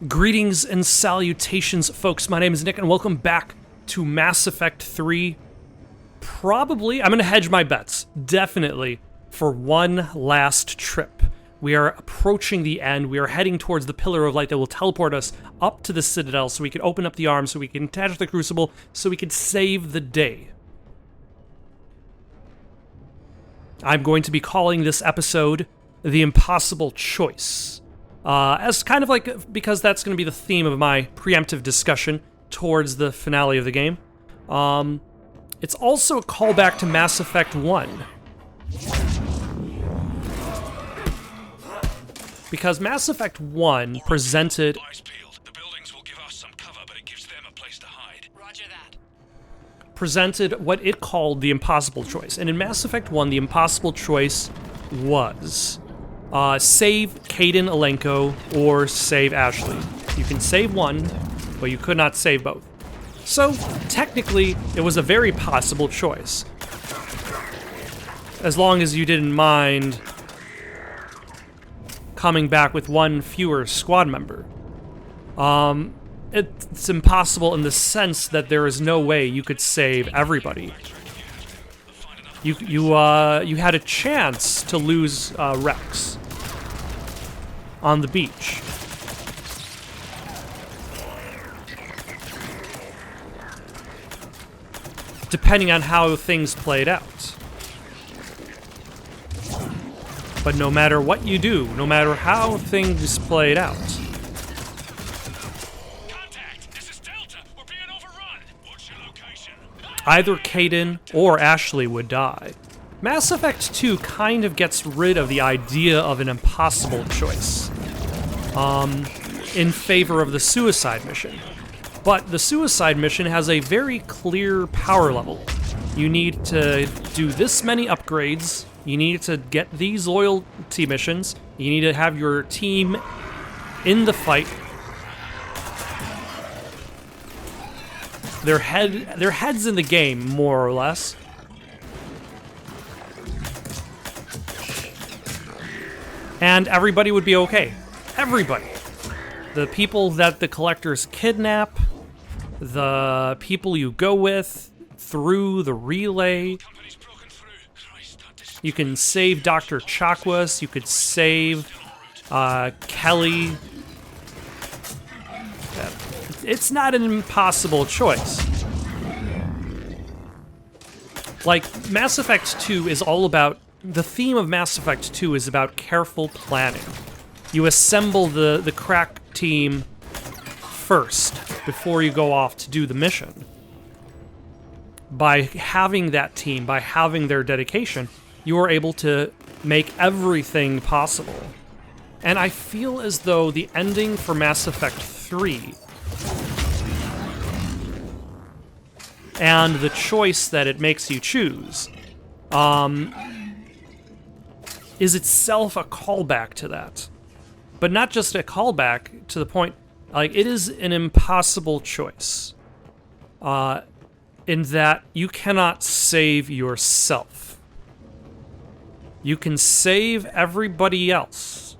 Greetings and salutations, folks. My name is Nick, and welcome back to Mass Effect 3. Probably, I'm going to hedge my bets, definitely, for one last trip. We are approaching the end. We are heading towards the Pillar of Light that will teleport us up to the Citadel so we can open up the arms, so we can attach the Crucible, so we can save the day. I'm going to be calling this episode The Impossible Choice. As kind of like, because that's going to be the theme of my preemptive discussion towards the finale of the game. It's also a callback to Mass Effect 1. Because Mass Effect 1 presented... The buildings will give us some cover, but it gives them a place to hide. Roger that. Presented what it called the impossible choice. And in Mass Effect 1, the impossible choice was... save Kaidan Alenko or save Ashley. You can save one, but you could not save both. So, technically, it was a very possible choice. As long as you didn't mind coming back with one fewer squad member. It's impossible in the sense that there is no way you could save everybody. You had a chance to lose Rex on the beach. Depending on how things played out. But no matter what you do, no matter how things played out, Contact! This is Delta! We're being overrun! What's your location? either Kaidan or Ashley would die. Mass Effect 2 kind of gets rid of the idea of an impossible choice, in favor of the suicide mission. But the suicide mission has a very clear power level. You need to do this many upgrades, you need to get these loyalty missions, you need to have your team in the fight. Their heads in the game, more or less. And everybody would be okay. Everybody. The people that the collectors kidnap, the people you go with through the relay. You can save Dr. Chakwas, you could save Kelly. It's not an impossible choice. Like, Mass Effect 2 is all about... The theme of Mass Effect 2 is about careful planning. You assemble the crack team first, before you go off to do the mission. By having that team, by having their dedication, you are able to make everything possible. And I feel as though the ending for Mass Effect 3 and the choice that it makes you choose is itself a callback to that. But not just a callback to the point, like, it is an impossible choice. In that you cannot save yourself. You can save everybody else,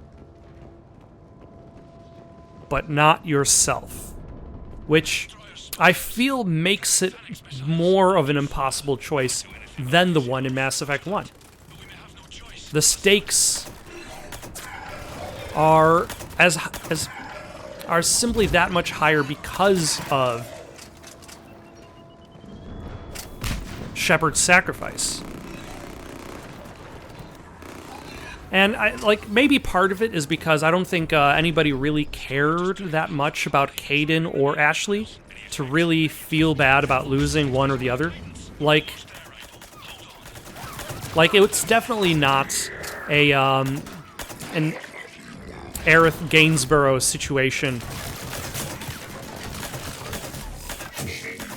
but not yourself. Which I feel makes it more of an impossible choice than the one in Mass Effect 1. The stakes are are simply that much higher because of Shepard's sacrifice. And maybe part of it is because I don't think anybody really cared that much about Kaidan or Ashley to really feel bad about losing one or the other. Like it's definitely not an Aerith Gainsborough situation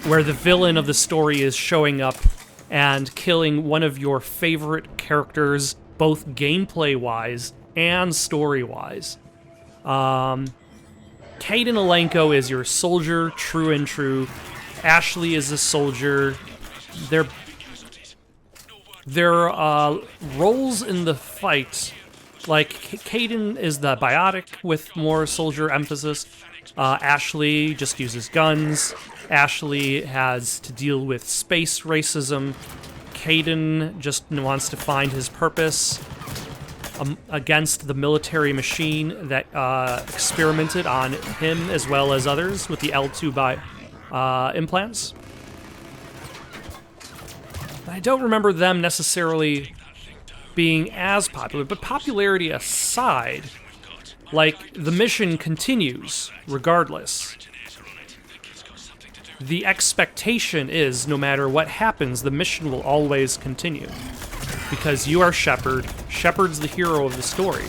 where the villain of the story is showing up and killing one of your favorite characters, both gameplay-wise and story-wise. Kaidan Alenko is your soldier, true and true. Ashley is a soldier. Their roles in the fight Like, Caden is the biotic with more soldier emphasis. Ashley just uses guns. Ashley has to deal with space racism. Caden just wants to find his purpose against the military machine that experimented on him as well as others with the L2 implants. I don't remember them necessarily being as popular, but popularity aside, like, the mission continues regardless. The expectation is, no matter what happens, the mission will always continue. Because you are Shepard. Shepard's the hero of the story.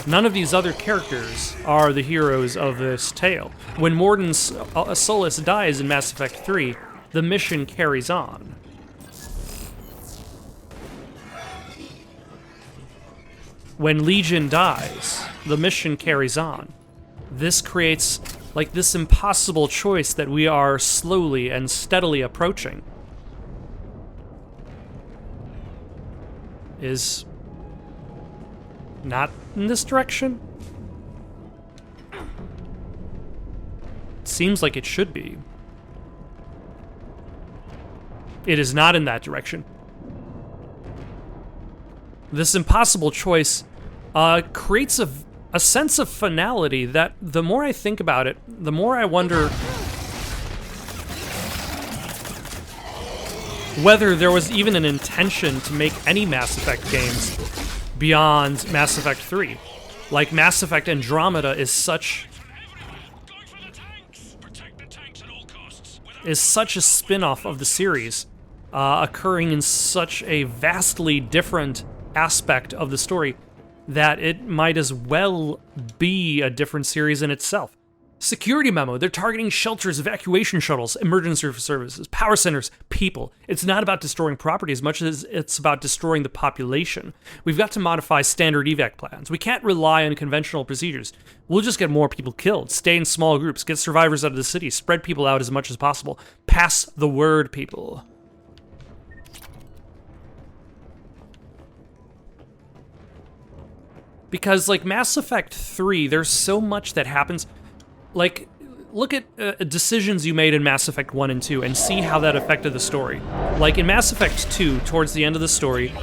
None of these other characters are the heroes of this tale. When Mordin Solus dies in Mass Effect 3, the mission carries on. When Legion dies, the mission carries on. This creates, like, this impossible choice that we are slowly and steadily approaching. Is not in this direction? Seems like it should be. It is not in that direction. This impossible choice creates a sense of finality that, the more I think about it, the more I wonder whether there was even an intention to make any Mass Effect games beyond Mass Effect 3. Like, Mass Effect Andromeda is such a spin-off of the series, occurring in such a vastly different aspect of the story that it might as well be a different series in itself. Security memo, they're targeting shelters, evacuation shuttles, emergency services, power centers, people. It's not about destroying property as much as it's about destroying the population. We've got to modify standard evac plans. We can't rely on conventional procedures. We'll just get more people killed, stay in small groups, get survivors out of the city, spread people out as much as possible. Pass the word, people. Because, like, Mass Effect 3, there's so much that happens. Like, look at decisions you made in Mass Effect 1 and 2 and see how that affected the story. Like, in Mass Effect 2, towards the end of the story,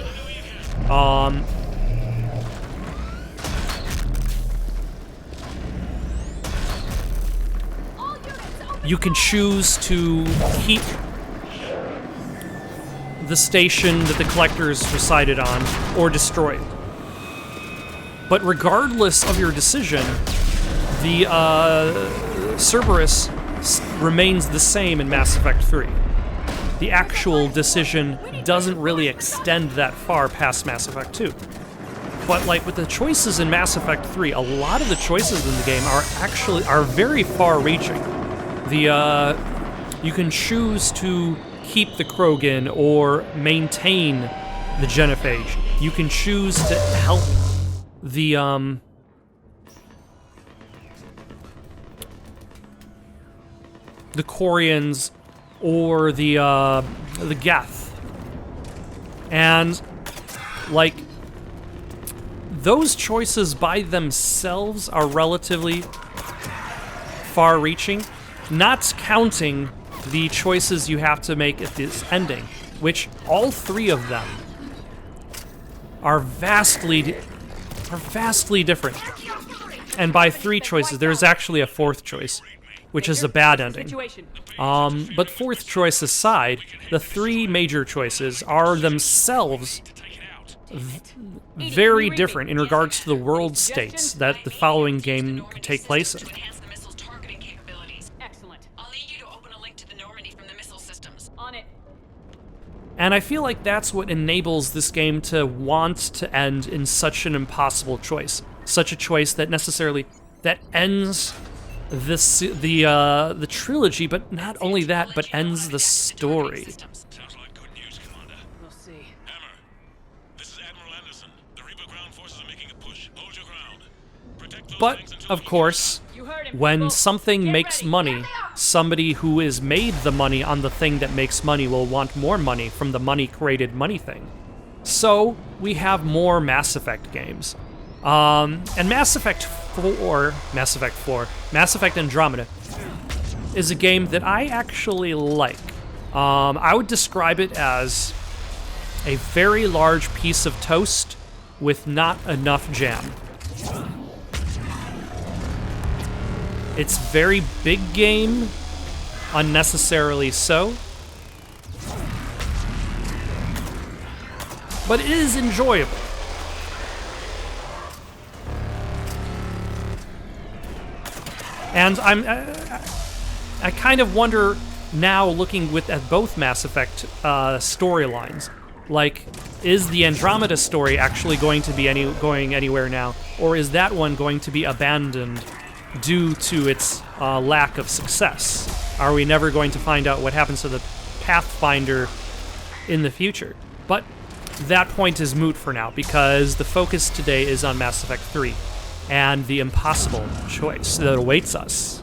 you can choose to keep the station that the Collectors resided on, or destroy it. But regardless of your decision, the Cerberus remains the same in Mass Effect 3. The actual decision doesn't really extend that far past Mass Effect 2. But, like, with the choices in Mass Effect 3, a lot of the choices in the game are very far-reaching. You can choose to keep the Krogan or maintain the genophage. You can choose to help the Quarians or the Geth. And, like, those choices by themselves are relatively far-reaching, not counting the choices you have to make at this ending, which all three of them are vastly different. And by three choices, there's actually a fourth choice, which is a bad ending. But fourth choice aside, the three major choices are themselves very different in regards to the world states that the following game could take place in. And I feel like that's what enables this game to want to end in such an impossible choice. Such a choice that necessarily, that ends the trilogy, but not only that, but ends the story. Sounds like good news, Commander. We'll see. Hammer, this is Admiral Anderson. The Reaper ground forces are making a push. Hold your ground. Protect those But, things until of we course, You heard him. when people. something Get makes ready. money, somebody who is made the money on the thing that makes money will want more money from the money-created money thing. So we have more Mass Effect games. And Mass Effect Andromeda is a game that I actually like. I would describe it as a very large piece of toast with not enough jam. It's very big game, unnecessarily so. But it is enjoyable. And I kind of wonder now, looking at both Mass Effect storylines, like, is the Andromeda story actually going to be going anywhere now, or is that one going to be abandoned due to its lack of success? Are we never going to find out what happens to the Pathfinder in the future? But that point is moot for now, because the focus today is on Mass Effect 3 and the impossible choice that awaits us.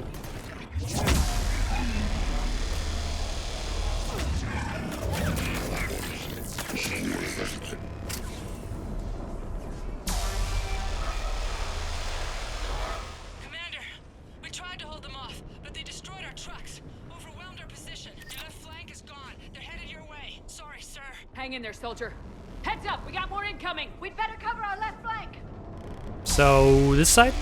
Hang in there, soldier. Heads up, we got more incoming. We'd better cover our left flank. So, this side?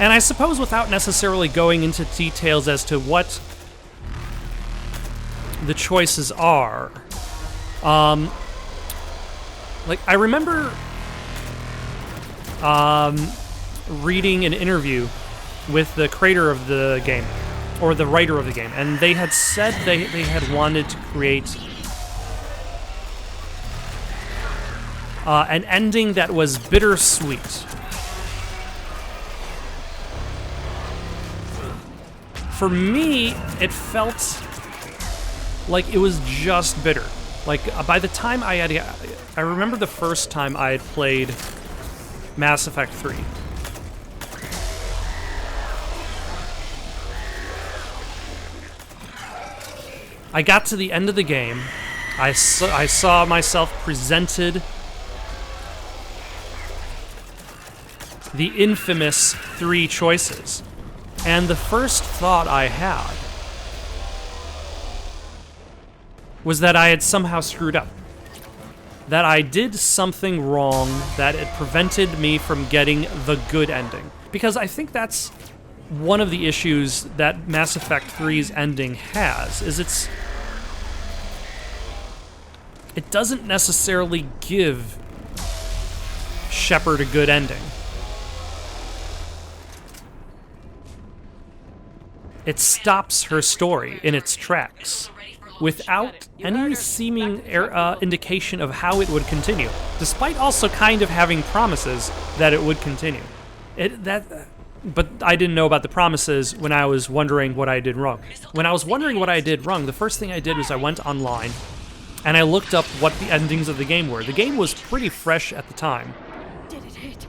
And I suppose without necessarily going into details as to what the choices are, like, I remember reading an interview with the creator of the game, or the writer of the game, and they had said they had wanted to create an ending that was bittersweet. For me, it felt like it was just bitter. Like, by the time I remember the first time I had played Mass Effect 3. I got to the end of the game, I saw myself presented the infamous 3 choices, and the first thought I had was that I had somehow screwed up. That I did something wrong, that it prevented me from getting the good ending. Because I think that's one of the issues that Mass Effect 3's ending has, is it doesn't necessarily give Shepard a good ending. It stops her story in its tracks without any seeming indication of how it would continue, despite also kind of having promises that it would continue. But I didn't know about the promises when I was wondering what I did wrong. When I was wondering what I did wrong, the first thing I did was I went online and I looked up what the endings of the game were. The game was pretty fresh at the time. Did it hit?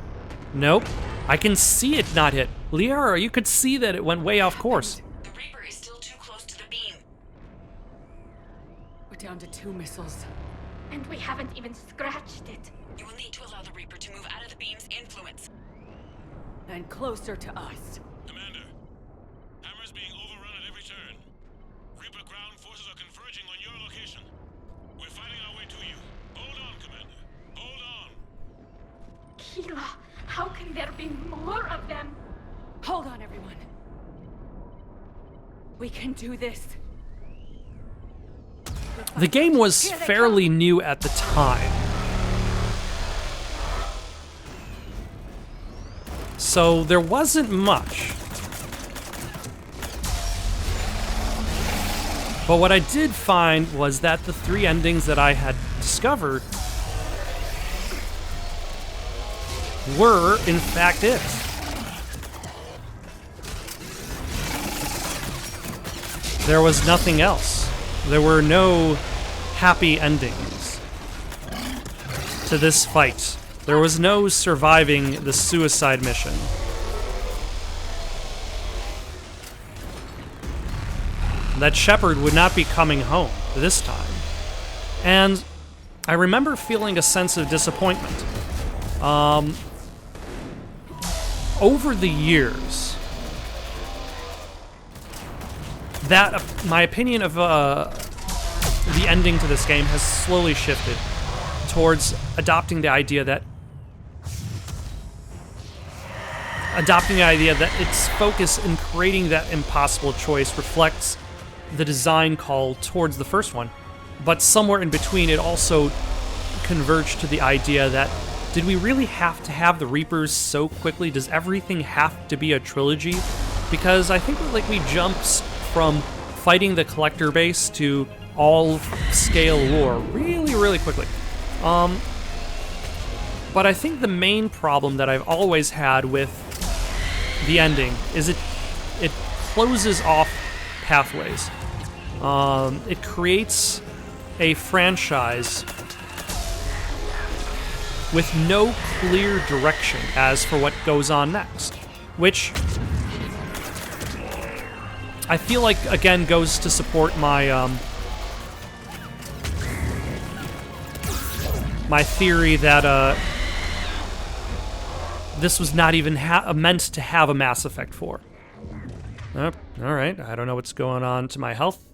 Nope. I can see it not hit. Liara, you could see that it went way off course. The Reaper is still too close to the beam. We're down to 2 missiles. And we haven't even scratched it. You will need to allow the Reaper to move out of the beam's influence. And closer to us. Commander, Hammer's being overrun at every turn. Reaper ground forces are converging on your location. We're fighting our way to you. Hold on, Commander. Hold on. Keela, how can there be more of them? Hold on, everyone. We can do this. The game was fairly new at the time. So there wasn't much. But what I did find was that the 3 endings that I had discovered were, in fact, it. There was nothing else. There were no happy endings to this fight. There was no surviving the suicide mission. that Shepard would not be coming home this time. And I remember feeling a sense of disappointment. Over the years, that my opinion of the ending to this game has slowly shifted towards adopting the idea that its focus in creating that impossible choice reflects the design call towards the first one, but somewhere in between it also converged to the idea that, did we really have to have the Reapers so quickly? Does everything have to be a trilogy? Because I think we jumped from fighting the collector base to all-scale war really, really quickly. But I think the main problem that I've always had with the ending is it closes off pathways. It creates a franchise with no clear direction as for what goes on next, which I feel like, again, goes to support my my theory that this was not even meant to have a Mass Effect 4. Oh, all right, I don't know what's going on to my health.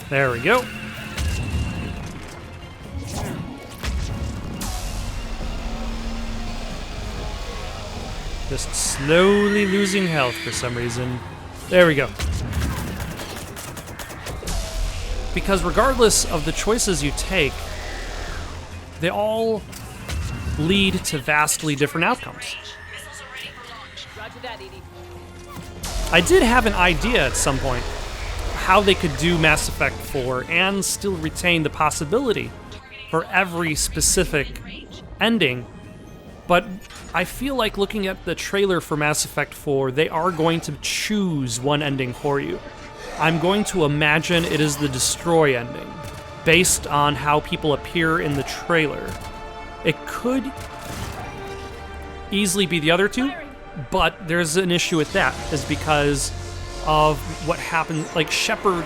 There we go. Just slowly losing health for some reason. There we go. Because regardless of the choices you take, they all lead to vastly different outcomes. Roger that, Edie. I did have an idea at some point how they could do Mass Effect 4 and still retain the possibility for every specific ending, but I feel like looking at the trailer for Mass Effect 4, they are going to choose one ending for you. I'm going to imagine it is the Destroy ending, based on how people appear in the trailer. It could easily be the other two, but there's an issue with that, is because of what happened. Like, Shepard,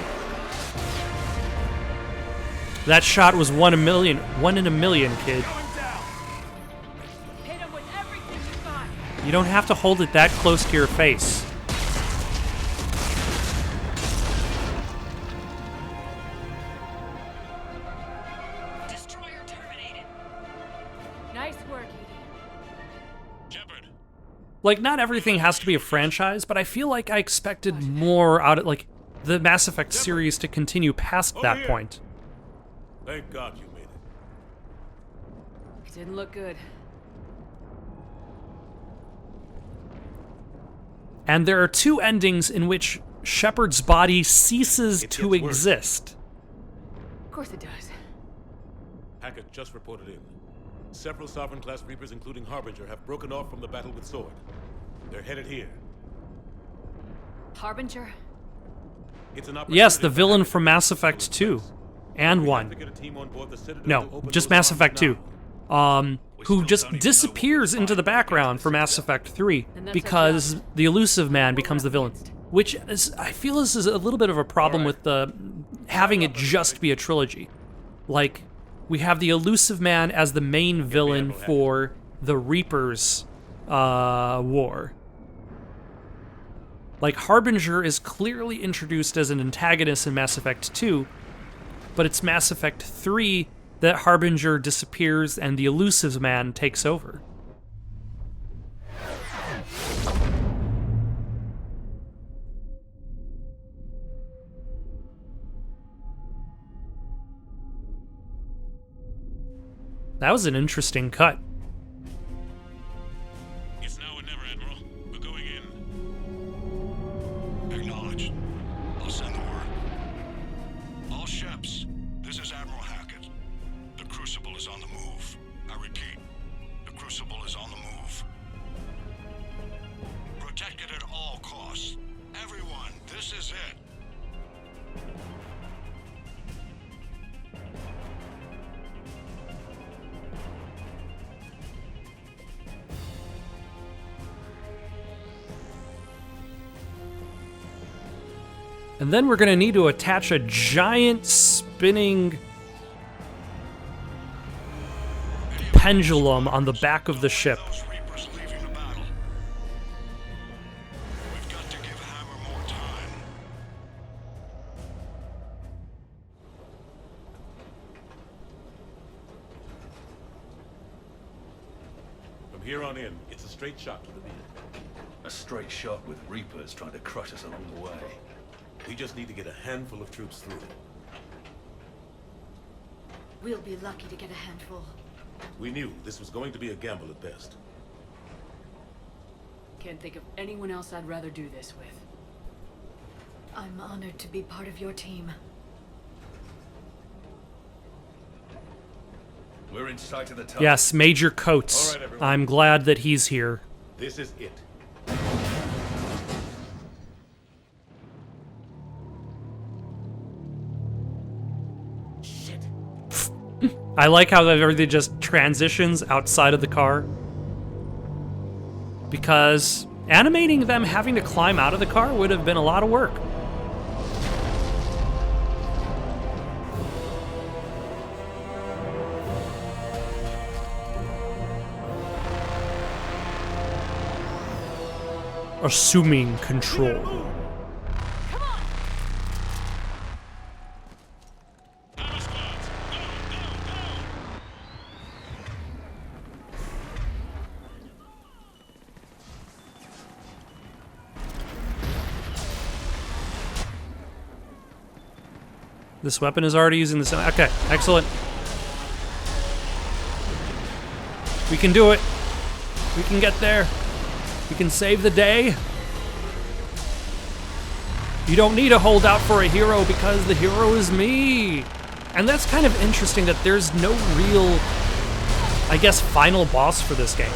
that shot was 1 in a million, kid. Hit him with everything you got. You don't have to hold it that close to your face. Destroyer terminated. Nice work, Edie. Shepard, Like, not everything has to be a franchise, but I feel like I expected more out of, like, the Mass Effect series to continue past that here. point. thank God you made it. It didn't look good. And there are two endings in which Shepard's body ceases It to gets worse. exist. Of course it does. Hackett just reported in. Several Sovereign-class Reapers, including Harbinger, have broken off from the battle with Sword. They're headed here. Harbinger? It's an opportunity Yes, the for villain Hackett from to Mass take Effect control 2 of the place. and We have 1. to get a team on board the Citadel to No, open just those Mass arms Effect 2. now. Who just disappears into the background for Mass Effect 3 And that's because our job. the elusive man becomes the villain. Which is, I feel this is a little bit of a problem with the having it just be a trilogy. Like, we have the elusive man as the main villain for the Reapers war. Like, Harbinger is clearly introduced as an antagonist in Mass Effect 2, but it's Mass Effect 3 that Harbinger disappears and the elusive man takes over. That was an interesting cut. It's now or never, Admiral. We're going in. Acknowledged. I'll send the word. All ships, this is Admiral Hackett. The Crucible is on the move. I repeat, the Crucible is on the move. Protect it at all costs. Everyone, this is it. And then we're gonna need to attach a giant spinning pendulum on the back of the ship. Those Reapers leaving the battle. We've got to give Hammer more time. From here on in, it's a straight shot to the beam. A straight shot with Reapers trying to crush us along the way. We just need to get a handful of troops through. We'll be lucky to get a handful. We knew this was going to be a gamble at best. Can't think of anyone else I'd rather do this with. I'm honored to be part of your team. We're in sight of the target. Yes, Major Coates. All right, everyone. I'm glad that he's here. This is it. I like how everything just transitions outside of the car. Because animating them having to climb out of the car would have been a lot of work. Assuming control. Hammer squads, go, go, go! This weapon is already using this. Okay, excellent. We can do it. We can get there. We can save the day. You don't need to hold out for a hero because the hero is me. And that's kind of interesting that there's no real, I guess, final boss for this game.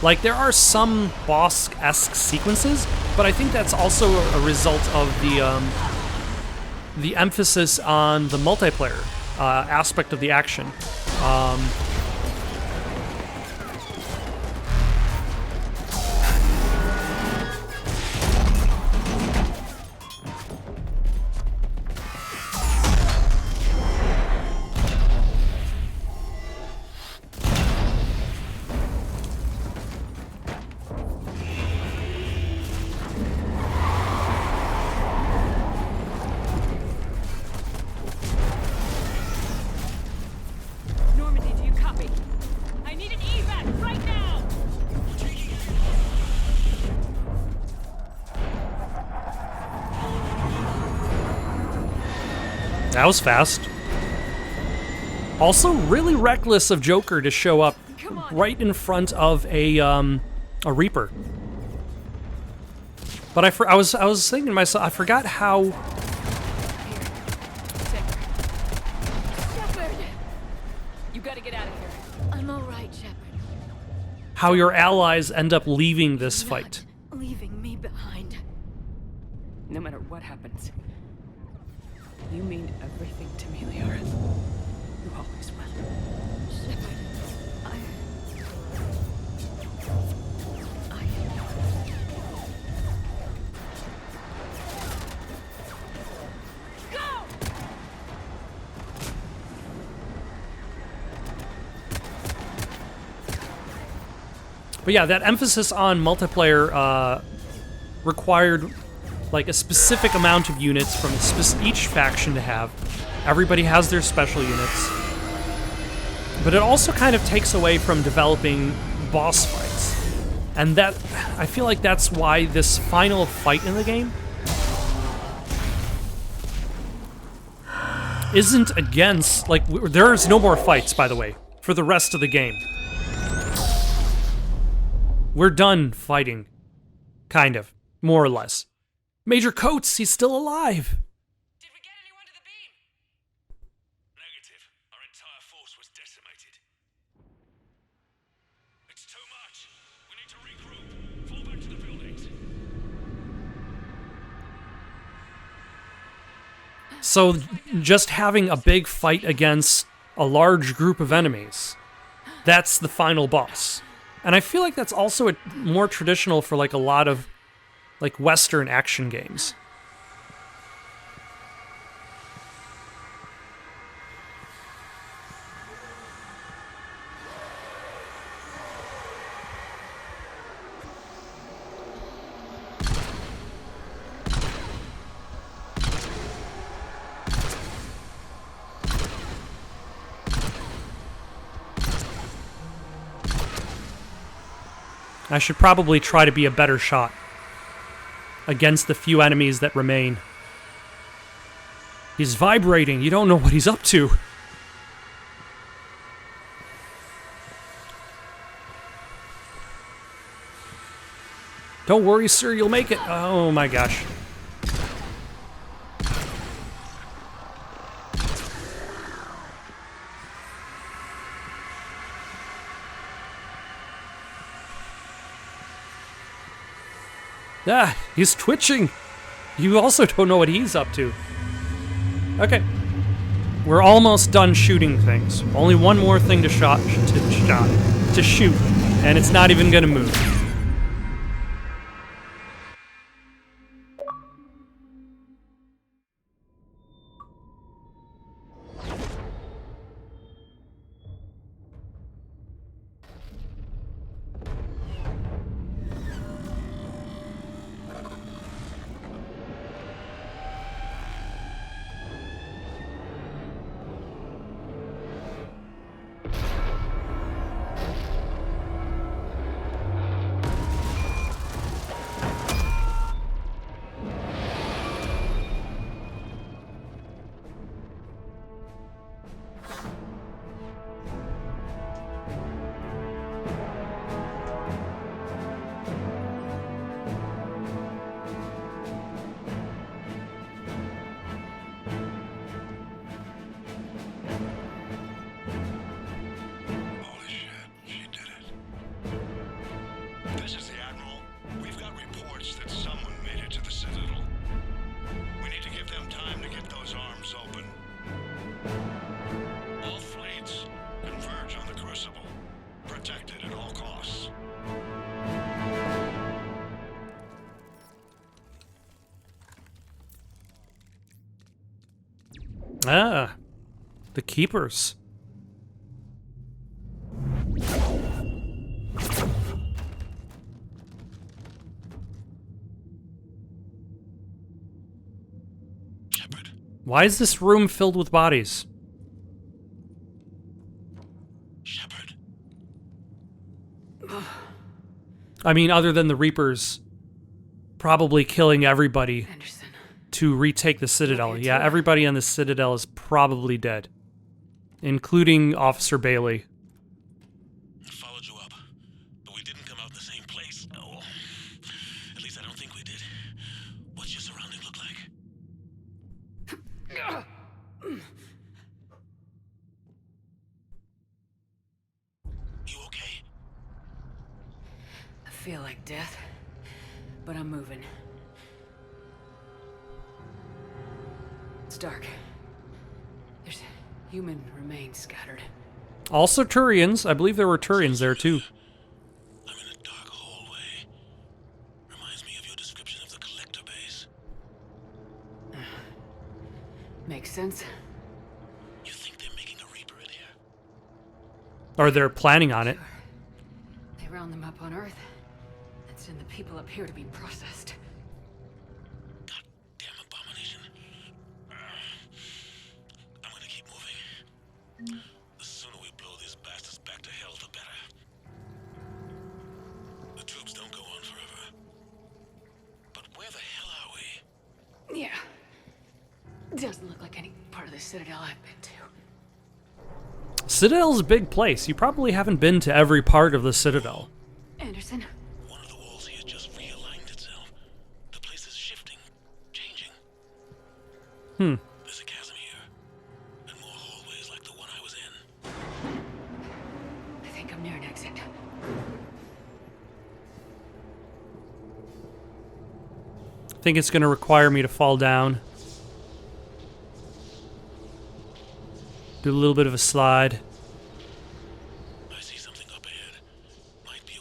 Like, there are some boss-esque sequences, but I think that's also a result of the emphasis on the multiplayer aspect of the action. Normandy, do you copy? I need an evac right now! That was fast. Also, really reckless of Joker to show up right in front of a Reaper. But I was thinking to myself, I forgot how Shepard! You gotta get out of here. I'm all right, Shepard. your allies end up leaving this fight. Not leaving me behind. No matter what happens, you mean everything to me, Liara. You always will. Shepard, Go! But yeah, that emphasis on multiplayer required like a specific amount of units from each faction to have. Everybody has their special units. But it also kind of takes away from developing boss fights. And that, I feel like that's why this final fight in the game isn't against, like, there's no more fights, by the way, for the rest of the game. We're done fighting. Kind of. More or less. Major Coates, he's still alive. Did we get anyone to the beam? Negative. Our entire force was decimated. It's too much. We need to regroup. Fall back to the buildings. So, just having a big fight against a large group of enemies, that's the final boss. And I feel like that's also more traditional for like a lot of like Western action games. I should probably try to be a better shot against the few enemies that remain. He's vibrating. You don't know what he's up to. Don't worry, sir. You'll make it. Oh my gosh. Ah, he's twitching. You also don't know what he's up to. Okay. We're almost done shooting things. Only one more thing to shoot. And it's not even gonna move. Holy shit, she did it. This is the Admiral. We've got reports that someone made it to the Citadel. We need to give them time to get those arms open. All fleets converge on the Crucible. Protected at all costs. Ah, the Keepers. Shepard. Why is this room filled with bodies? Shepard. I mean, other than the Reapers probably killing everybody Anderson. to retake the Citadel. Okay, Yeah, too. everybody on the Citadel is probably dead. Including Officer Bailey. Followed you up, but we didn't come out in the same place. Oh, at least I don't think we did. What's your surrounding look like? You okay? I feel like death, but I'm moving. It's dark. There's human remains scattered. Also Turians. I believe there were Turians there too. I'm in a dark hallway. Reminds me of your description of the collector base. Makes sense. You think they're making a Reaper in here? Or they're planning on it. They round them up on Earth and send the people up here to be processed. Goddamn abomination. I'm gonna keep moving. The sooner we blow these bastards back to hell, the better. The troops don't go on forever. But where the hell are we? Yeah. Doesn't look like any part of the Citadel I've been to. Citadel's a big place. You probably haven't been to every part of the Citadel. Anderson? One of the walls here just realigned itself. The place is shifting, changing. There's a chasm here, and more hallways like the one I was in. I think I'm near an exit. I think it's going to require me to fall down. Do a little bit of a slide. I see something up ahead. Might be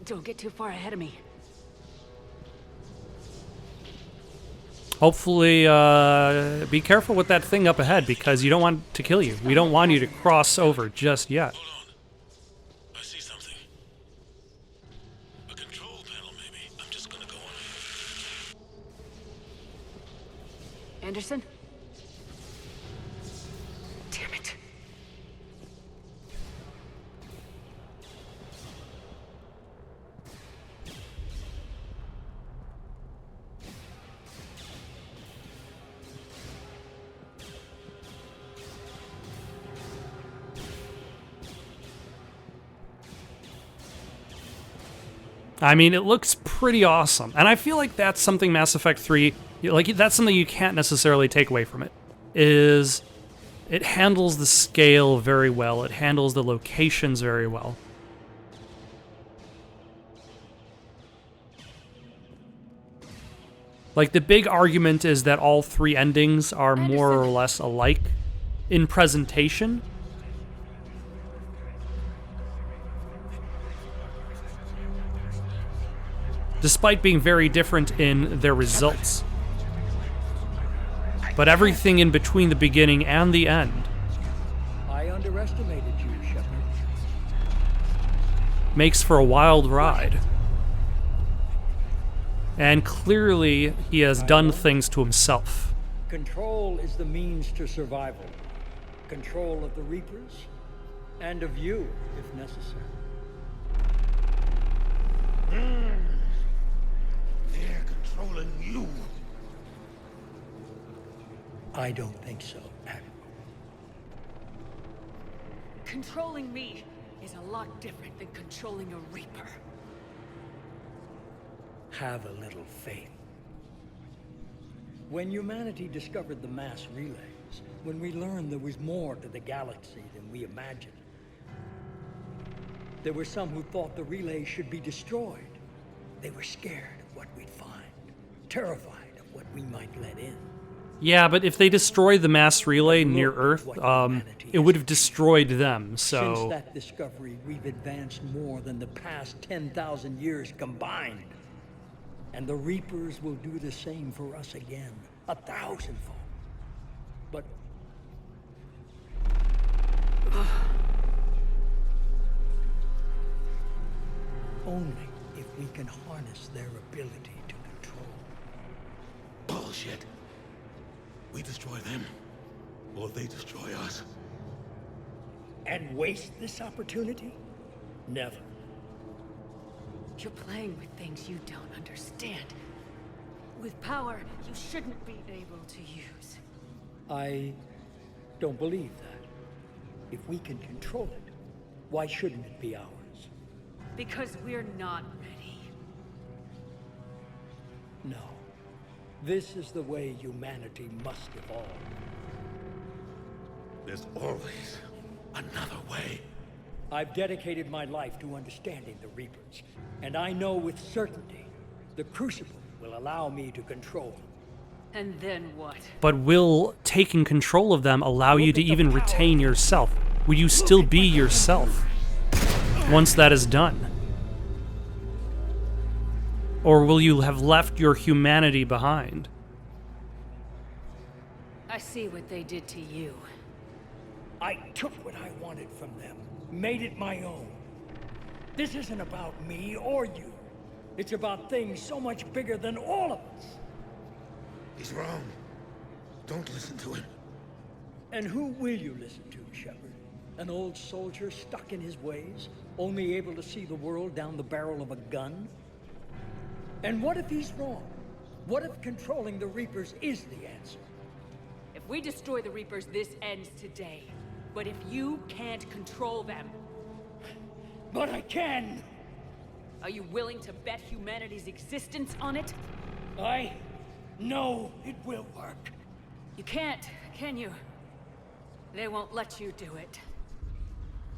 Don't get too far ahead of me. Hopefully, be careful with that thing up ahead because you don't want it to kill you. We don't want you to cross over just yet. Hold on. I see something. A control panel, maybe. I'm just gonna go on. Anderson? Damn it. I mean, it looks pretty awesome. And I feel like that's something Mass Effect 3, like, that's something you can't necessarily take away from it, is it handles the scale very well. It handles the locations very well. Like, the big argument is that all three endings are more or less alike in presentation. Despite being very different in their results. But everything in between the beginning and the end I underestimated you, Shepard. makes for a wild ride. And clearly, he has done things to himself. Control is the means to survival. Control of the Reapers, and of you, if necessary. They're controlling you. I don't think so, Admiral. Controlling me is a lot different than controlling a Reaper. Have a little faith. When humanity discovered the mass relays, when we learned there was more to the galaxy than we imagined, there were some who thought the relays should be destroyed. They were scared of what we'd find, terrified of what we might let in. Yeah, but if they destroyed the mass relay near Earth, it would have destroyed them, so... Since that discovery, we've advanced more than the past 10,000 years combined. And the Reapers will do the same for us again, 1,000-fold. But... only if we can harness their ability to control. Bullshit. We destroy them, or they destroy us. And waste this opportunity? Never. You're playing with things you don't understand. With power you shouldn't be able to use. I don't believe that. If we can control it, why shouldn't it be ours? Because we're not ready. No. This is the way humanity must evolve. There's always another way. I've dedicated my life to understanding the Reapers, and I know with certainty the Crucible will allow me to control them. And then what? But will taking control of them allow you to even retain yourself? Will you still be yourself once that is done? Or will you have left your humanity behind? I see what they did to you. I took what I wanted from them, made it my own. This isn't about me or you. It's about things so much bigger than all of us. He's wrong. Don't listen to him. And who will you listen to, Shepard? An old soldier stuck in his ways, only able to see the world down the barrel of a gun? And what if he's wrong? What if controlling the Reapers is the answer? If we destroy the Reapers, this ends today. But if you can't control them... But I can! Are you willing to bet humanity's existence on it? I know it will work. You can't, can you? They won't let you do it.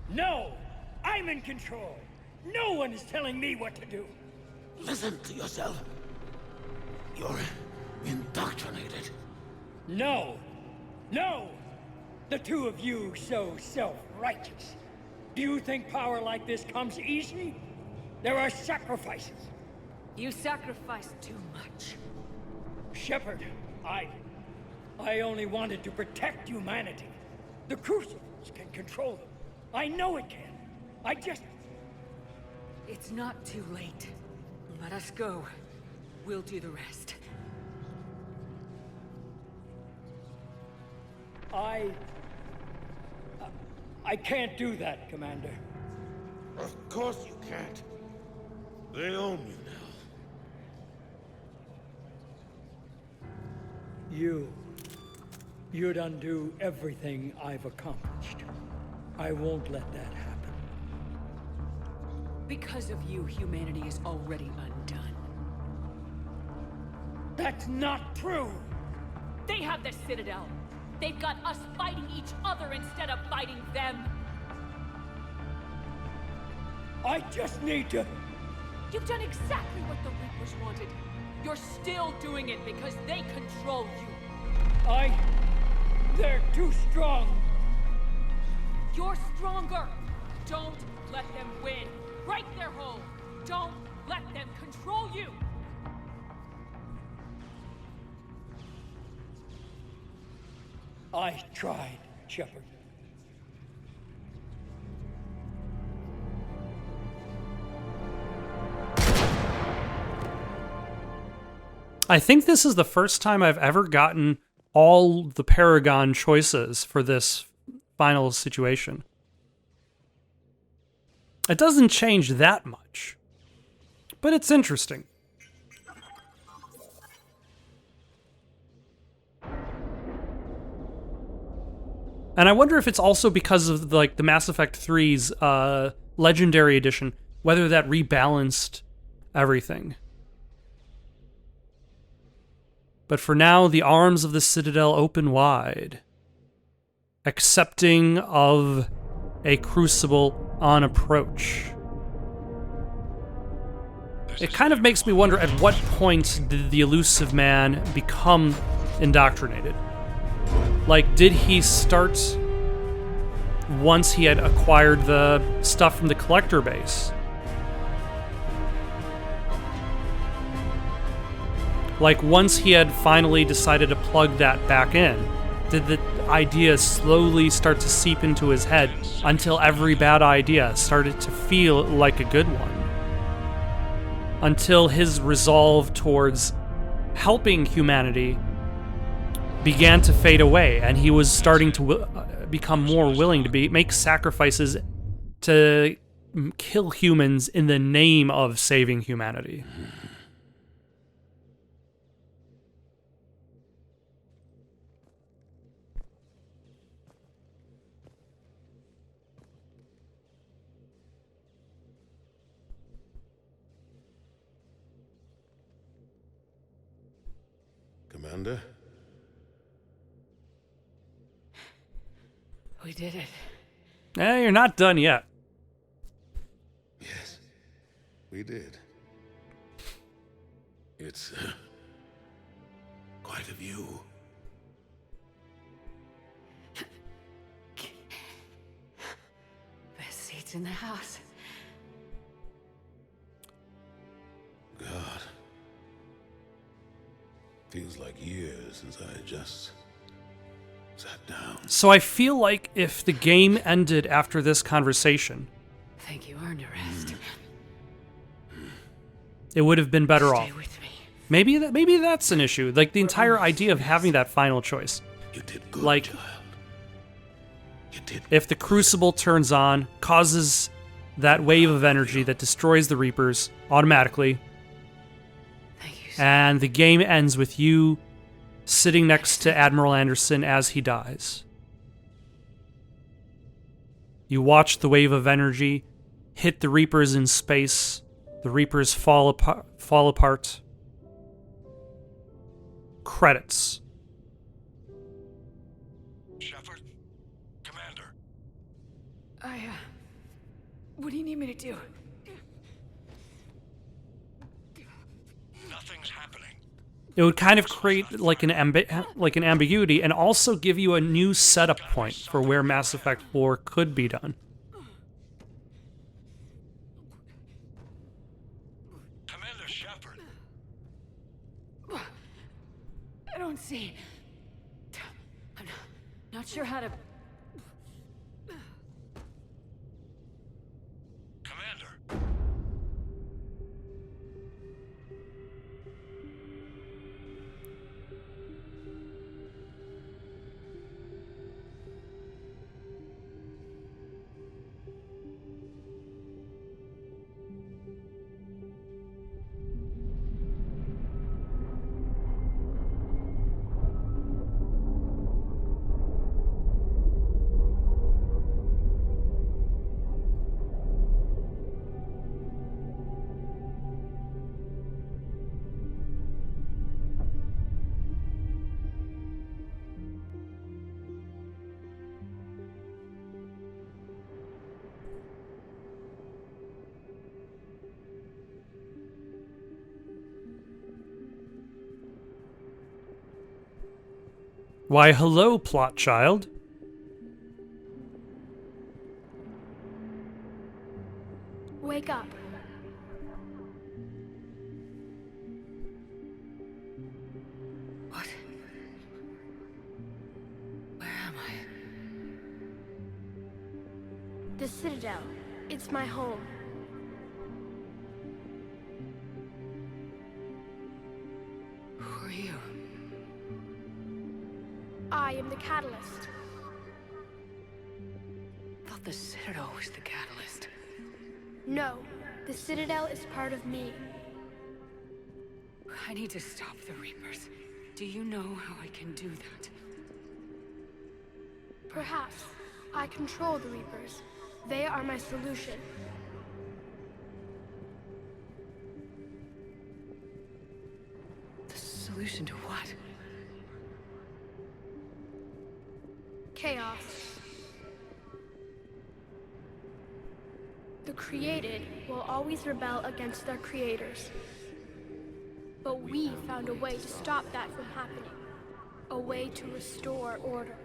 No! I'm in control! No one is telling me what to do! Listen to yourself. You're indoctrinated. No! No! The two of you so self-righteous. Do you think power like this comes easy? There are sacrifices. You sacrificed too much. Shepard, I only wanted to protect humanity. The Crucibles can control them. I know it can. I just... It's not too late. Let us go. We'll do the rest. I can't do that, Commander. Of course you can't. They own you now. You'd undo everything I've accomplished. I won't let that happen. Because of you, humanity is already undone. That's not true! They have the Citadel. They've got us fighting each other instead of fighting them. I just need to... You've done exactly what the Reapers wanted. You're still doing it because they control you. They're too strong. You're stronger. Don't let them win. Break their hold. Don't let them control you. I tried, Shepard. I think this is the first time I've ever gotten all the Paragon choices for this final situation. It doesn't change that much, but it's interesting. And I wonder if it's also because of like the Mass Effect 3's Legendary Edition, whether that rebalanced everything. But for now, the arms of the Citadel open wide, accepting of a Crucible on approach. It kind of makes me wonder at what point did the elusive man become indoctrinated? Like, did he start once he had acquired the stuff from the Collector base? Like, once he had finally decided to plug that back in, did the ideas slowly start to seep into his head until every bad idea started to feel like a good one? Until his resolve towards helping humanity began to fade away, and he was starting to become more willing to make sacrifices to kill humans in the name of saving humanity. Commander? We did it. You're not done yet. Yes, we did. It's quite a view. Best seats in the house. God. Feels like years since I just sat down. So I feel like if the game ended after this conversation, Think you earned a rest. it would have been better off. Stay with me. Maybe that's an issue. Like the entire idea of having that final choice. You did good, Like, child. You did. if the Crucible turns on, causes that wave of energy that destroys the Reapers automatically, Thank you so and the game ends with you sitting next to Admiral Anderson as he dies. You watch the wave of energy hit the Reapers in space. The Reapers fall apart. Credits. Shepard? Commander? What do you need me to do? Nothing's happening. It would kind of create like an ambiguity, and also give you a new setup point for where Mass Effect 4 could be done. Shepard. I don't see. I'm not sure how to. Commander. Why, hello, plot child. Wake up. What? Where am I? The Citadel. It's my home. Who are you? I am the catalyst. I thought the Citadel was the catalyst. No, the Citadel is part of me. I need to stop the Reapers. Do you know how I can do that? Perhaps. I control the Reapers. They are my solution. The solution to what? Chaos. The created will always rebel against their creators. But we found a way to stop that from happening. A way to restore order.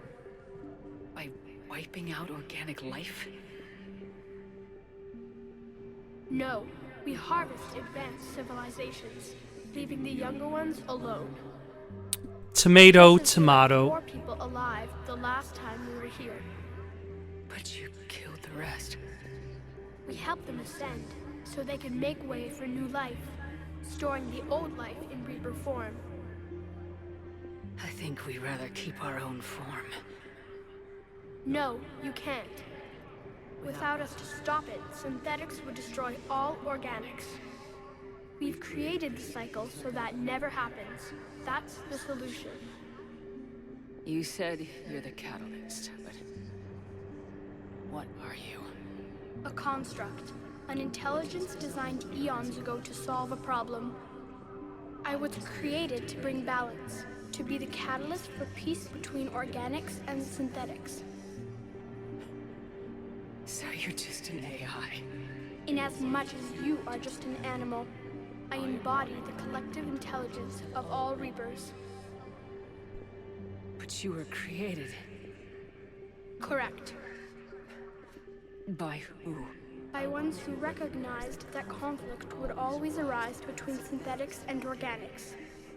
By wiping out organic life? No, we harvest advanced civilizations, leaving the younger ones alone. Tomato, Since there were tomato. 4 people alive the last time we were here. But you killed the rest. We helped them ascend, so they could make way for new life, storing the old life in Reaper form. I think we'd rather keep our own form. No, you can't. Without us to stop it, synthetics would destroy all organics. We've created the cycle so that never happens. That's the solution. You said you're the catalyst, but what are you? A construct. An intelligence designed eons ago to solve a problem. I was created to bring balance, to be the catalyst for peace between organics and synthetics. So you're just an AI? In as much as you are just an animal, I embody the collective intelligence of all Reapers. But you were created. Correct. By who? By ones who recognized that conflict would always arise between synthetics and organics.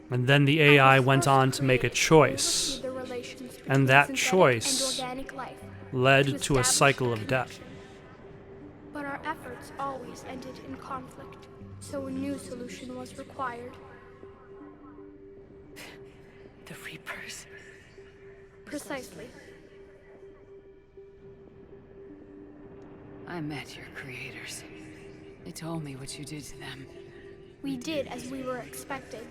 And then the AI went on to make a choice, and that choice led to a cycle of death. But our efforts always ended in conflict, so a new solution was required. The Reapers? Precisely. I met your creators. They told me what you did to them. We did as we were expected.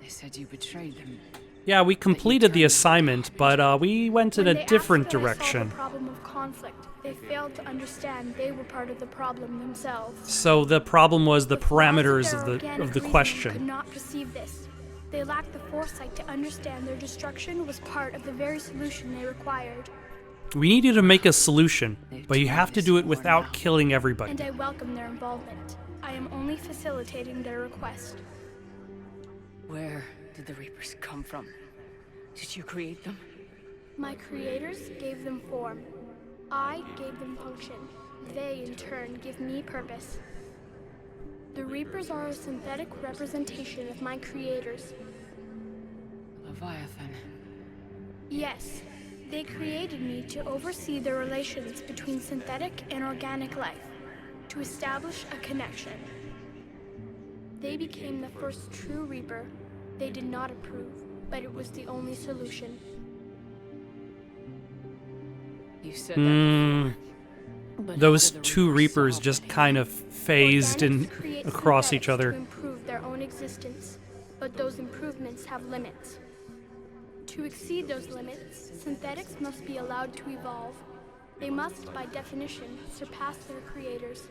They said you betrayed them. Yeah, we completed the assignment, but we went in When a they different asked that I solve direction. the problem of conflict, they failed to understand they were part of the problem themselves. So the problem was the The flaws parameters their of the organic reasoning could question. not perceive this. They lacked the foresight to understand their destruction was part of the very solution they required. We need you to make a solution, but you have to do it without killing everybody. And I welcome their involvement. I am only facilitating their request. Where did the Reapers come from? Did you create them? My creators gave them form. I gave them function. They, in turn, give me purpose. The Reapers are a synthetic representation of my creators. Leviathan. Yes, they created me to oversee the relations between synthetic and organic life, to establish a connection. They became the first true Reaper. They did not approve, but it was the only solution. You said that before. But Those how did the two Reapers solve just it? kind of phased in Organics create across each synthetics other. to improve their own existence, but those improvements have limits. To exceed those limits, synthetics must be allowed to evolve. They must, by definition, surpass their creators.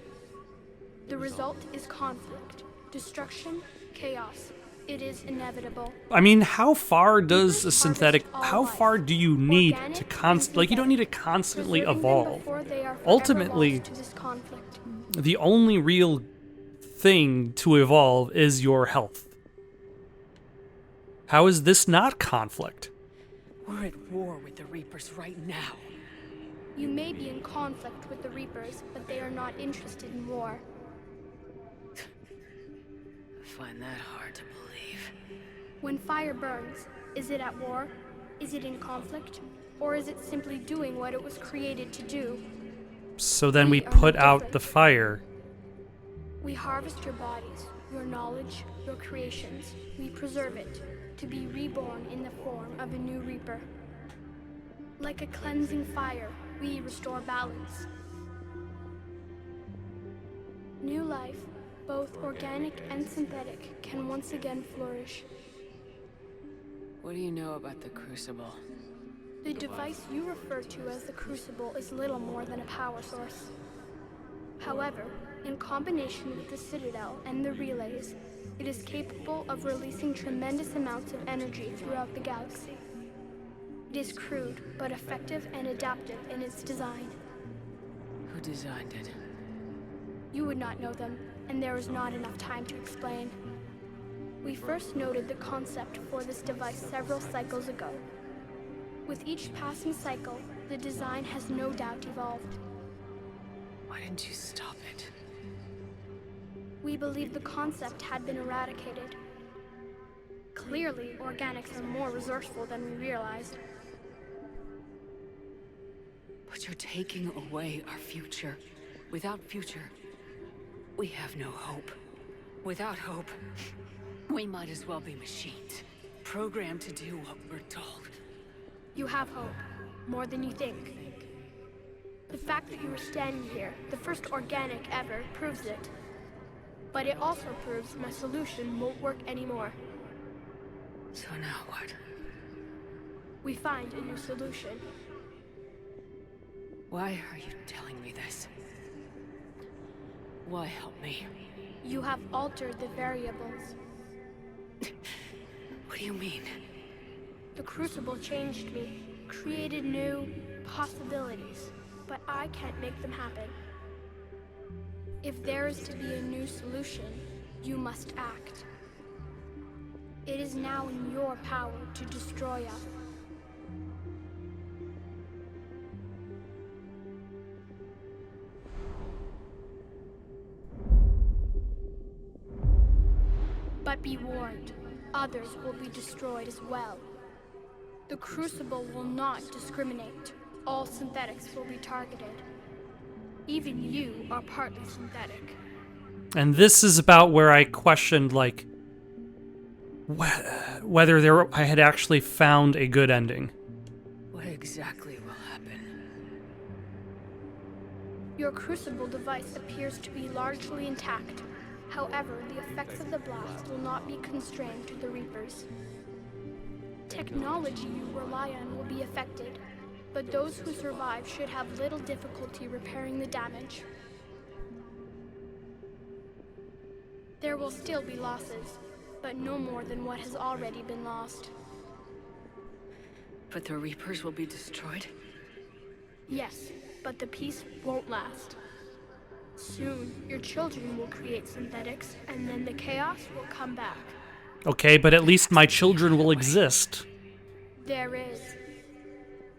The result is conflict, destruction, chaos. It is inevitable. I mean, how far does a Reapers synthetic, harvest all how life, far do you need organic to and like, you don't need to synthetic, constantly preserving them evolve. before they are forever Ultimately, lost to this conflict. the only real thing to evolve is your health. How is this not conflict? We're at war with the Reapers right now. You may be in conflict with the Reapers, but they are not interested in war. I find that hard to believe. When fire burns, is it at war? Is it in conflict? Or is it simply doing what it was created to do? So then we We are put no out different. the fire. We harvest your bodies, your knowledge, your creations. We preserve it, to be reborn in the form of a new Reaper. Like a cleansing fire, we restore balance. New life, both organic and synthetic, can once again flourish. What do you know about the Crucible? The device you refer to as the Crucible is little more than a power source. However, in combination with the Citadel and the relays, it is capable of releasing tremendous amounts of energy throughout the galaxy. It is crude, but effective and adaptive in its design. Who designed it? You would not know them, and there is not enough time to explain. We first noted the concept for this device several cycles ago. With each passing cycle, the design has no doubt evolved. Why didn't you stop it? We believed the concept had been eradicated. Clearly, organics are more resourceful than we realized. But you're taking away our future. Without future, we have no hope. Without hope, we might as well be machines, programmed to do what we're told. You have hope, more than you think. The fact that you are standing here, the first organic ever, proves it. But it also proves my solution won't work anymore. So now what? We find a new solution. Why are you telling me this? Why help me? You have altered the variables. What do you mean? The Crucible changed me, created new possibilities, but I can't make them happen. If there is to be a new solution, you must act. It is now in your power to destroy us. But be warned, others will be destroyed as well. The Crucible will not discriminate. All synthetics will be targeted. Even you are partly synthetic. And this is about where I questioned, like, whether I had actually found a good ending. What exactly will happen? Your Crucible device appears to be largely intact. However, the effects of the blast will not be constrained to the Reapers. Technology you rely on will be affected, but those who survive should have little difficulty repairing the damage. There will still be losses, but no more than what has already been lost. But the Reapers will be destroyed? Yes, but the peace won't last. Soon, your children will create synthetics, and then the chaos will come back. Okay, but at least my children will exist. There is.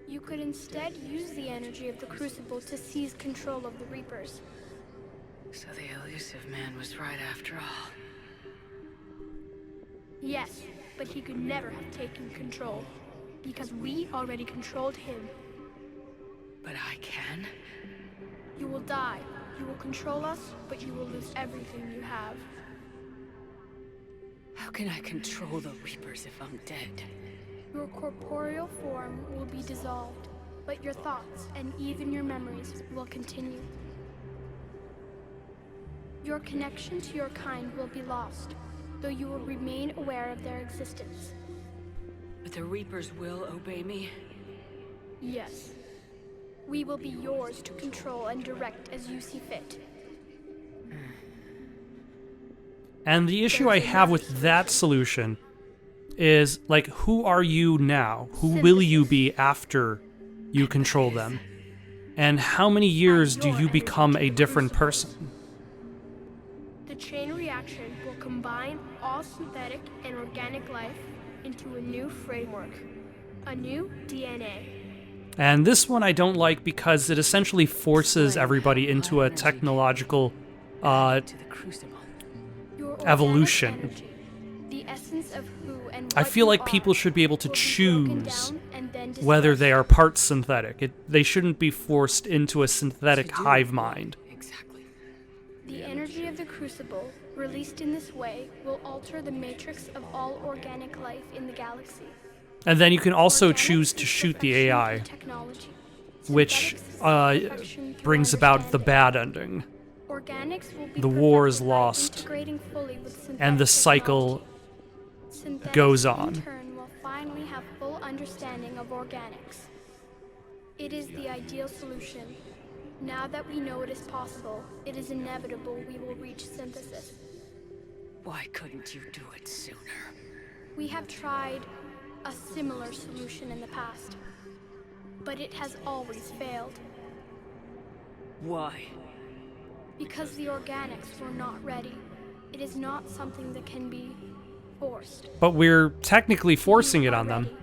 You could instead use the energy of the Crucible to seize control of the Reapers. So the elusive man was right after all. Yes, but he could never have taken control, because we already controlled him. But I can? You will die. You will control us, but you will lose everything you have. How can I control the Reapers if I'm dead? Your corporeal form will be dissolved, but your thoughts and even your memories will continue. Your connection to your kind will be lost, though you will remain aware of their existence. But the Reapers will obey me? Yes. We will be yours to control and direct as you see fit. And the issue I have with that solution is, like, who are you now? Who will you be after you control them? And how many years do you become a different person? The chain reaction will combine all synthetic and organic life into a new framework, a new DNA. And this one I don't like because it essentially forces everybody into a technological To the Crucible. Your organic evolution. energy, the essence of who and I what feel you like are, people should be able to will be broken choose down and then whether they are dispersed. part synthetic. They shouldn't be forced into a synthetic To do hive what? mind. Exactly. The energy of the Crucible, released in this way, will alter the matrix of all organic life in the galaxy. And then you can also Organics choose to is shoot the perfection AI, through technology. which Synthetics is perfection through brings about the understanding. bad ending. Organics will be The war is perfected by lost, integrating fully with and the synthetic cycle technology. Synthetics goes in on. turn will finally have full understanding of organics. It is the ideal solution. Now that we know it is possible, it is inevitable we will reach synthesis. Why couldn't you do it sooner? We have tried a similar solution in the past, but it has always failed Why? because the organics were not ready. It is not something that can be forced. But we're technically forcing You it are on them. ready,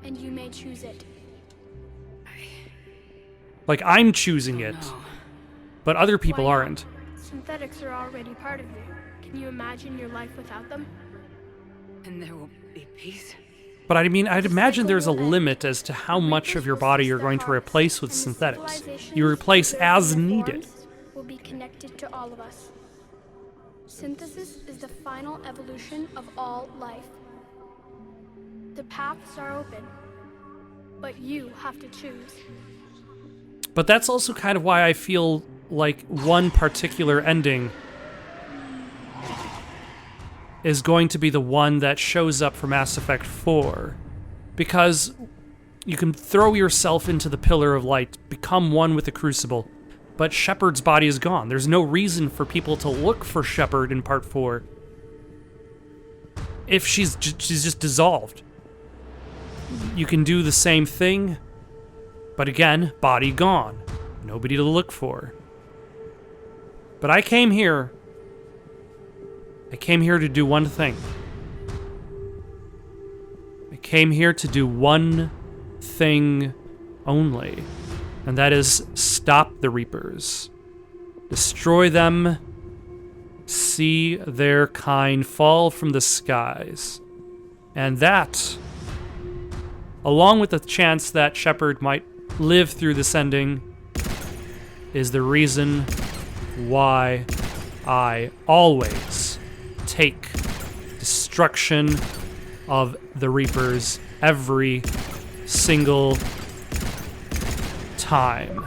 and you may choose it. Like, I'm choosing it, No. but other people Why not? aren't. Synthetics are already part of you. Can you imagine your life without them? And there will be peace? But I mean, I'd The imagine cycle there's a will end. limit as to how The much Reapers of your will body cease you're their going to hearts, replace with and the synthetics. civilizations You replace preserved as in their needed. forms will be connected to all of us. Synthesis is the final evolution of all life. The paths are open, but you have to choose. But that's also kind of why I feel like one particular ending is going to be the one that shows up for Mass Effect 4. Because you can throw yourself into the Pillar of Light, become one with the Crucible, but Shepard's body is gone. There's no reason for people to look for Shepard in Part 4 if she's just dissolved. You can do the same thing, but again, body gone. Nobody to look for. But I came here to do one thing. I came here to do one thing only, and that is stop the Reapers. Destroy them. See their kind fall from the skies. And that, along with the chance that Shepard might live through this ending, is the reason why I always take destruction of the Reapers every single time.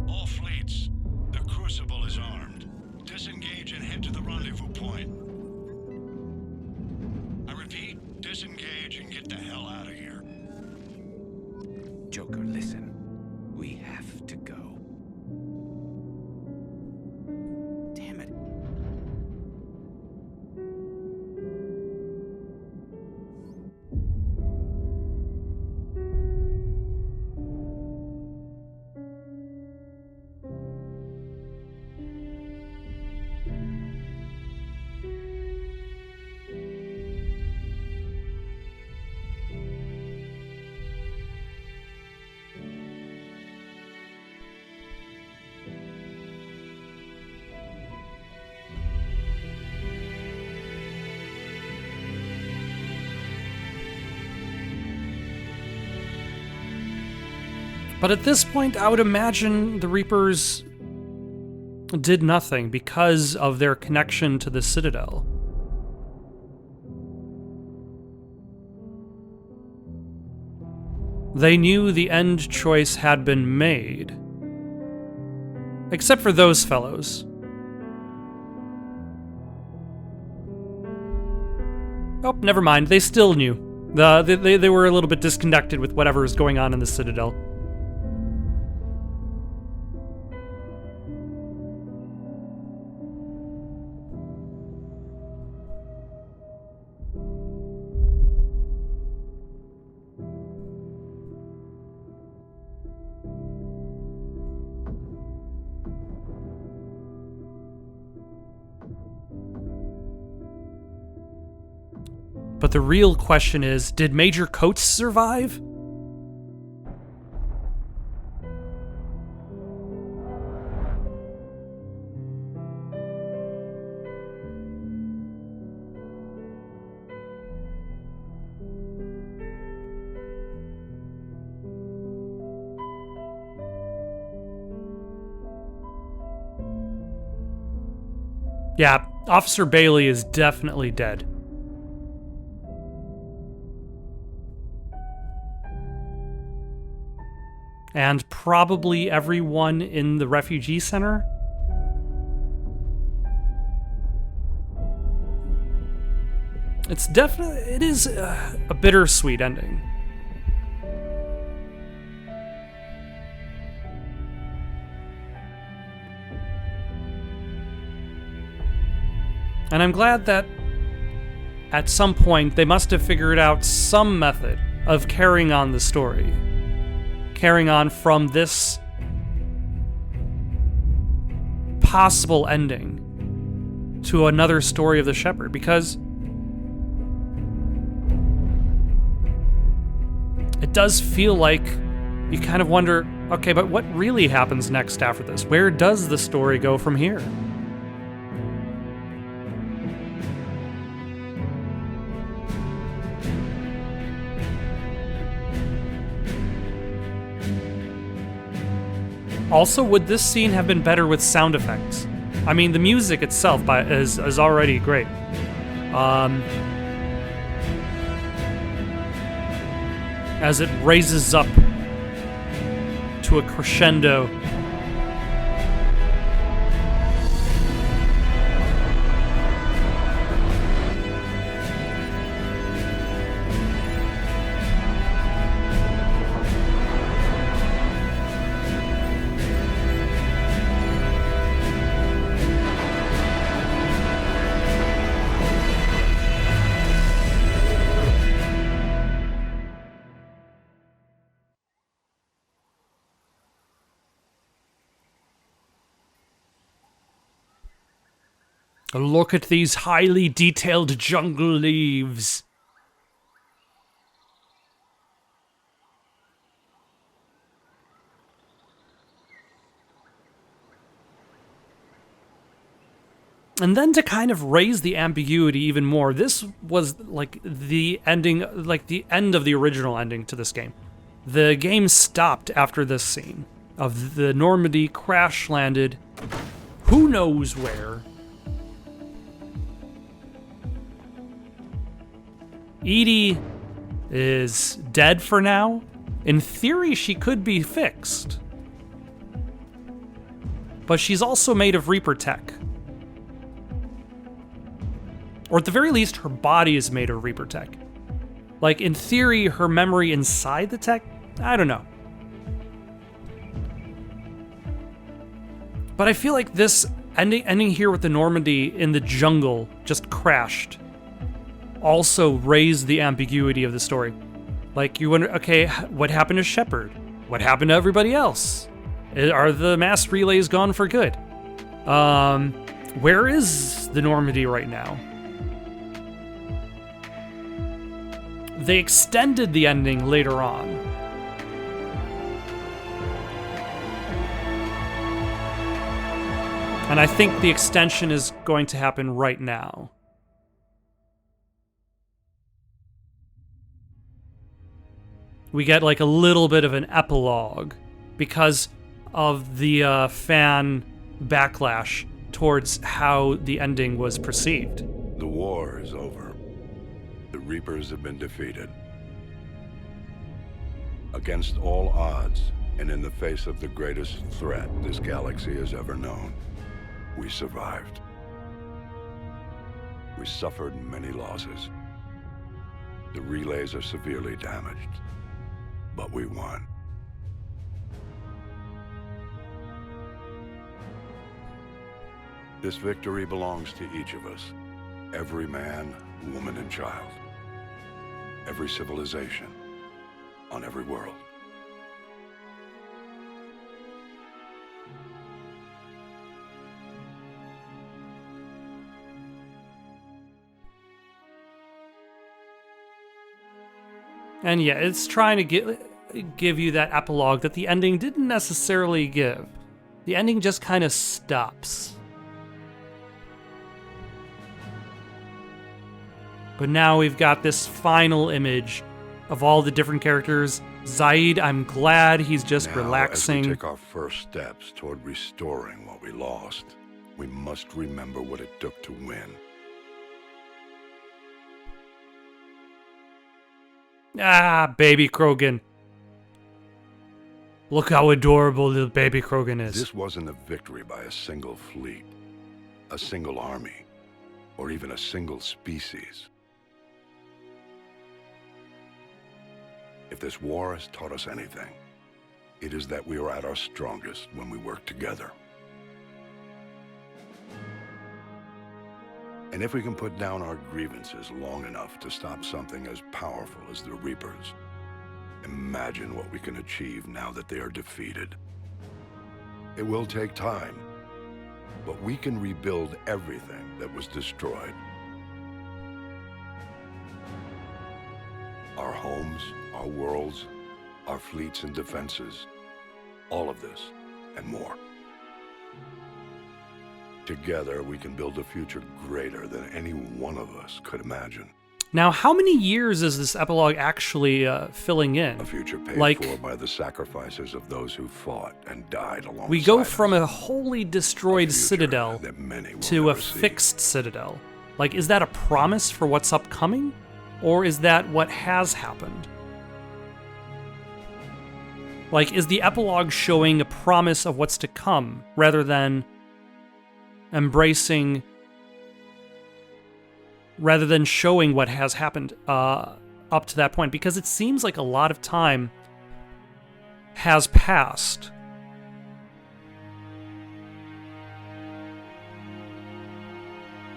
All fleets, the Crucible is armed. Disengage and head to the rendezvous point. I repeat, disengage and get the hell out of here. Joker, listen. We have to go. Damn it. But at this point, I would imagine the Reapers did nothing because of their connection to the Citadel. They knew the end choice had been made. Except for those fellows. Oh, never mind. They still knew. They were a little bit disconnected with whatever was going on in the Citadel. But the real question is, did Major Coates survive? Yeah, Officer Bailey is definitely dead. And probably everyone in the refugee center? It is a bittersweet ending. And I'm glad that at some point they must have figured out some method of carrying on the story. Carrying on from this possible ending to another story of the Shepherd, because it does feel like you kind of wonder, okay, but what really happens next after this? Where does the story go from here? Also, would this scene have been better with sound effects? I mean, the music itself is already great. As it raises up to a crescendo. Look at these highly detailed jungle leaves. And then to kind of raise the ambiguity even more, this was like the ending, like the end of the original ending to this game. The game stopped after this scene of the Normandy crash landed, who knows where. Edie is dead for now. In theory, she could be fixed. But she's also made of Reaper tech. Or at the very least, her body is made of Reaper tech. Like, in theory, her memory inside the tech? I don't know. But I feel like this ending here with the Normandy in the jungle just crashed. Also raised the ambiguity of the story. Like, you wonder, okay, what happened to Shepard? What happened to everybody else? Are the mass relays gone for good? Where is the Normandy right now? They extended the ending later on. And I think the extension is going to happen right now. We get like a little bit of an epilogue because of the fan backlash towards how the ending was perceived. The war is over. The Reapers have been defeated. Against all odds, and in the face of the greatest threat this galaxy has ever known, we survived. We suffered many losses. The relays are severely damaged, but we won. This victory belongs to each of us. Every man, woman, and child. Every civilization. On every world. And yeah, it's trying to give you that epilogue that the ending didn't necessarily give. The ending just kind of stops. But now we've got this final image of all the different characters. Zaid, I'm glad he's just now, relaxing. As we take our first steps toward restoring what we lost, we must remember what it took to win. Ah, baby Krogan. Look how adorable little baby Krogan is. This wasn't a victory by a single fleet, a single army, or even a single species. If this war has taught us anything, it is that we are at our strongest when we work together. And if we can put down our grievances long enough to stop something as powerful as the Reapers, imagine what we can achieve now that they are defeated. It will take time, but we can rebuild everything that was destroyed. Our homes, our worlds, our fleets and defenses, all of this and more. Together, we can build a future greater than any one of us could imagine. Now, how many years is this epilogue actually filling in? A future paid for by the sacrifices of those who fought and died alongside We go us. from a wholly destroyed citadel to a fixed citadel. Like, is that a promise for what's upcoming? Or is that what has happened? Like, is the epilogue showing a promise of what's to come, rather than embracing, rather than showing what has happened up to that point? Because it seems like a lot of time has passed.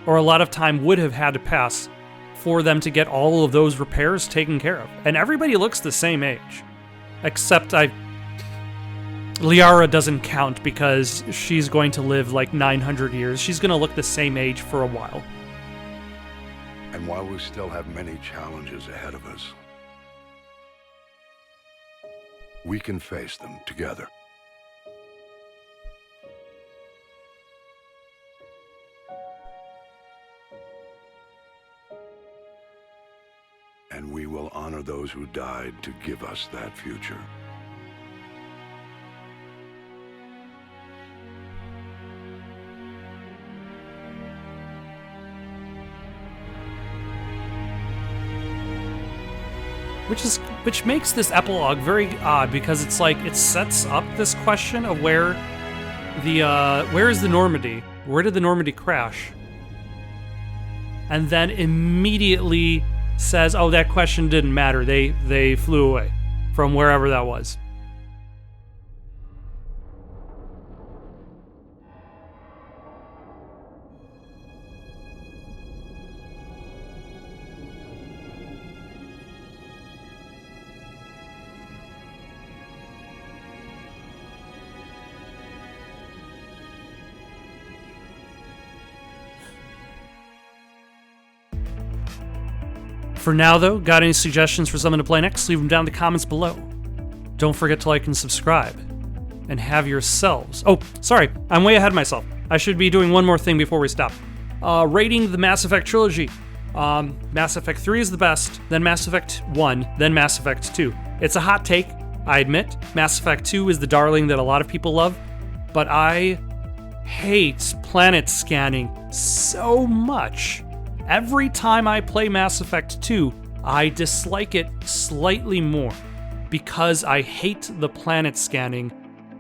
Or a lot of time would have had to pass for them to get all of those repairs taken care of. And everybody looks the same age. Except Liara doesn't count because she's going to live like 900 years. She's going to look the same age for a while. And while we still have many challenges ahead of us, we can face them together. And we will honor those who died to give us that future. Which makes this epilogue very odd, because it's like it sets up this question of where is the Normandy? Where did the Normandy crash? And then immediately says, oh, that question didn't matter. They flew away from wherever that was. For now, though, got any suggestions for someone to play next? Leave them down in the comments below. Don't forget to like and subscribe. And have yourselves... Oh, sorry, I'm way ahead of myself. I should be doing one more thing before we stop. Rating the Mass Effect trilogy. Mass Effect 3 is the best, then Mass Effect 1, then Mass Effect 2. It's a hot take, I admit. Mass Effect 2 is the darling that a lot of people love, but I hate planet scanning so much. Every time I play Mass Effect 2, I dislike it slightly more because I hate the planet scanning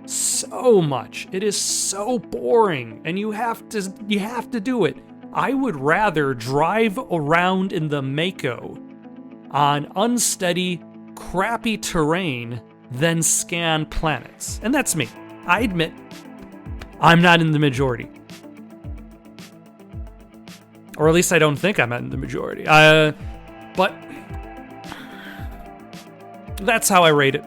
so much. It is so boring, and you have to do it. I would rather drive around in the Mako on unsteady, crappy terrain than scan planets. And that's me. I admit, I'm not in the majority. Or at least I don't think I'm in the majority. But that's how I rate it.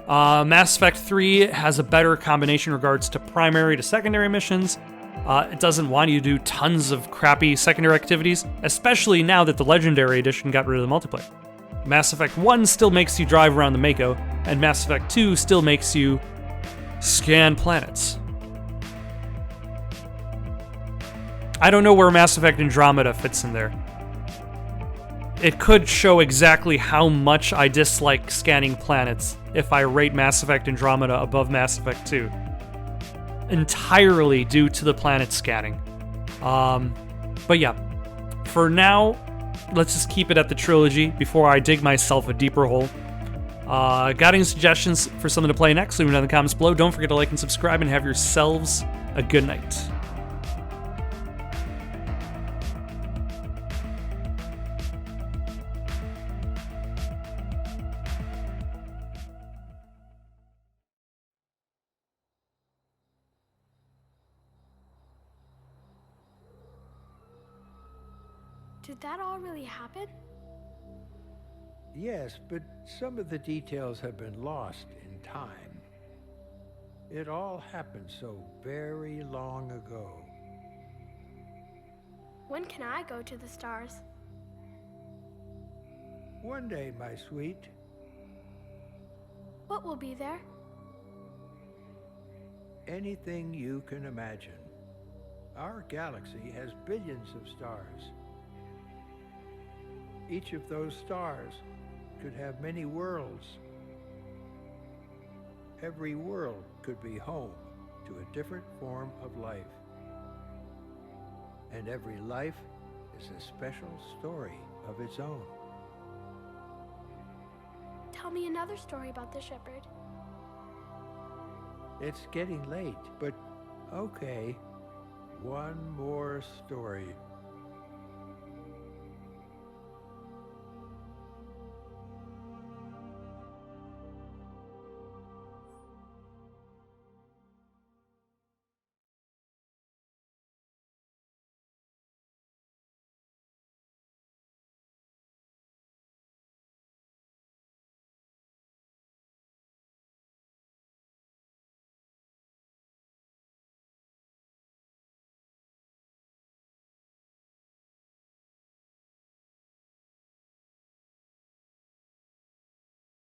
Mass Effect 3 has a better combination in regards to primary to secondary missions. It doesn't want you to do tons of crappy secondary activities, especially now that the Legendary Edition got rid of the multiplayer. Mass Effect 1 still makes you drive around the Mako, and Mass Effect 2 still makes you scan planets. I don't know where Mass Effect Andromeda fits in there. It could show exactly how much I dislike scanning planets if I rate Mass Effect Andromeda above Mass Effect 2. Entirely due to the planet scanning. But yeah, for now, let's just keep it at the trilogy before I dig myself a deeper hole. Got any suggestions for something to play next? Leave them down in the comments below. Don't forget to like and subscribe, and have yourselves a good night. Did that all really happen? Yes, but some of the details have been lost in time. It all happened so very long ago. When can I go to the stars? One day, my sweet. What will be there? Anything you can imagine. Our galaxy has billions of stars. Each of those stars could have many worlds. Every world could be home to a different form of life. And every life is a special story of its own. Tell me another story about the shepherd. It's getting late, but okay. One more story.